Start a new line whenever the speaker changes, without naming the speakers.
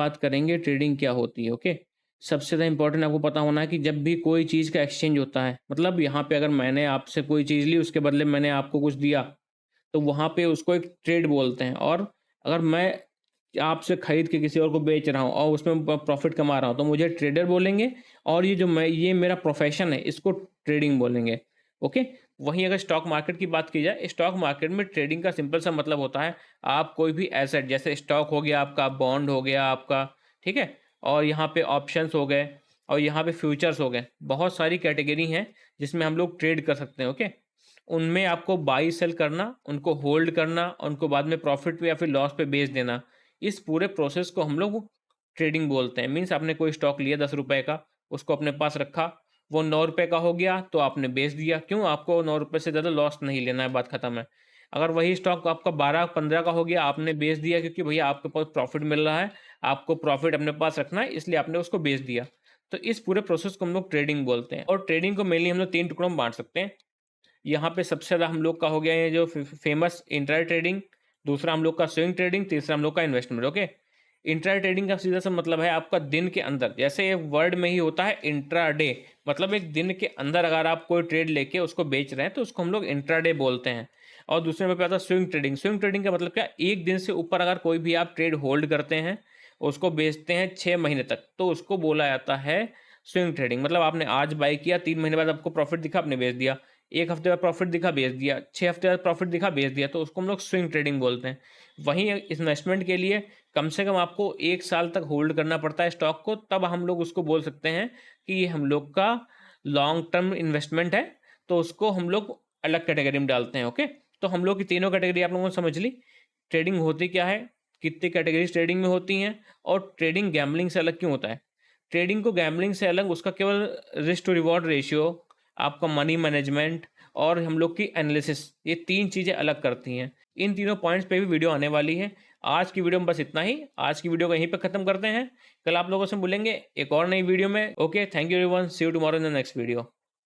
बात करेंगे ट्रेडिंग क्या होती है। ओके, सबसे ज़्यादा इंपॉर्टेंट आपको पता होना है कि जब भी कोई चीज़ का एक्सचेंज होता है, मतलब यहाँ पे अगर मैंने आपसे कोई चीज़ ली, उसके बदले मैंने आपको कुछ दिया, तो वहाँ पे उसको एक ट्रेड बोलते हैं। और अगर मैं आपसे खरीद के किसी और को बेच रहा हूँ और उसमें प्रॉफिट कमा रहा हूँ, तो मुझे ट्रेडर बोलेंगे। और ये मेरा प्रोफेशन है, इसको ट्रेडिंग बोलेंगे। ओके, वहीं अगर स्टॉक मार्केट की बात की जाए, स्टॉक मार्केट में ट्रेडिंग का सिंपल सा मतलब होता है, आप कोई भी एसेट, जैसे स्टॉक हो गया आपका, बॉन्ड हो गया आपका, ठीक है, और यहाँ पे ऑप्शंस हो गए, और यहाँ पे फ्यूचर्स हो गए, बहुत सारी कैटेगरी हैं जिसमें हम लोग ट्रेड कर सकते हैं। ओके, उनमें आपको बाई सेल करना, उनको होल्ड करना, उनको बाद में प्रॉफिट पे या फिर लॉस पे बेच देना, इस पूरे प्रोसेस को हम लोग ट्रेडिंग बोलते हैं। मीन्स आपने कोई स्टॉक लिया 10 रुपए का, उसको अपने पास रखा, वो 9 रुपए का हो गया तो आपने बेच दिया। क्यों? आपको 9 रुपए से ज़्यादा लॉस नहीं लेना है, बात खत्म है। अगर वही स्टॉक आपका 12-15 का हो गया, आपने बेच दिया क्योंकि भैया आपके पास प्रॉफिट मिल रहा है, आपको प्रॉफिट अपने पास रखना है, इसलिए आपने उसको बेच दिया। तो इस पूरे प्रोसेस को हम लोग ट्रेडिंग बोलते हैं। और ट्रेडिंग को मेनली हम लोग 3 टुकड़ों में बांट सकते हैं। यहाँ पे सबसे ज़्यादा हम लोग का हो गया ये जो फेमस इंट्रा ट्रेडिंग, दूसरा हम लोग का स्विंग ट्रेडिंग, तीसरा हम लोग का इन्वेस्टमेंट। ओके, इंट्रा ट्रेडिंग का सीधा सा मतलब है आपका दिन के अंदर, जैसे ये वर्ड में ही होता है इंट्रा डे, मतलब एक दिन के अंदर अगर आप कोई ट्रेड लेके उसको बेच रहे हैं तो उसको हम लोग इंट्रा डे बोलते हैं। और दूसरे नंबर पे आता है स्विंग ट्रेडिंग। स्विंग ट्रेडिंग का मतलब क्या, एक दिन से ऊपर अगर कोई भी आप ट्रेड होल्ड करते हैं, उसको बेचते हैं 6 महीने तक, तो उसको बोला जाता है स्विंग ट्रेडिंग। मतलब आपने आज बाई किया, 3 महीने बाद आपको प्रॉफिट दिखा, आपने बेच दिया, 1 हफ्ते बाद प्रॉफिट दिखा, बेच दिया, 6 हफ्ते बाद प्रॉफिट दिखा, बेच दिया, तो उसको हम लोग स्विंग ट्रेडिंग बोलते हैं। वहीं इन्वेस्टमेंट के लिए कम से कम आपको 1 साल तक होल्ड करना पड़ता है स्टॉक को, तब हम लोग उसको बोल सकते हैं कि ये हम लोग का लॉन्ग टर्म इन्वेस्टमेंट है, तो उसको हम लोग अलग कैटेगरी में डालते हैं। ओके, तो हम लोग की तीनों कैटेगरी आप लोगों ने समझ ली। ट्रेडिंग होती क्या है, कितनी कैटेगरीज ट्रेडिंग में होती हैं, और ट्रेडिंग गैम्बलिंग से अलग क्यों होता है। ट्रेडिंग को गैम्बलिंग से अलग उसका केवल रिस्क टू रिवॉर्ड रेशियो, आपका मनी मैनेजमेंट और हम लोग की एनालिसिस, ये 3 चीज़ें अलग करती हैं। इन तीनों पॉइंट्स पे भी वीडियो आने वाली है। आज की वीडियो में बस इतना ही। आज की वीडियो को यहीं पे ख़त्म करते हैं। कल आप लोगों से मिलेंगे एक और नई वीडियो में। Okay, thank you everyone, see you tomorrow in the next video.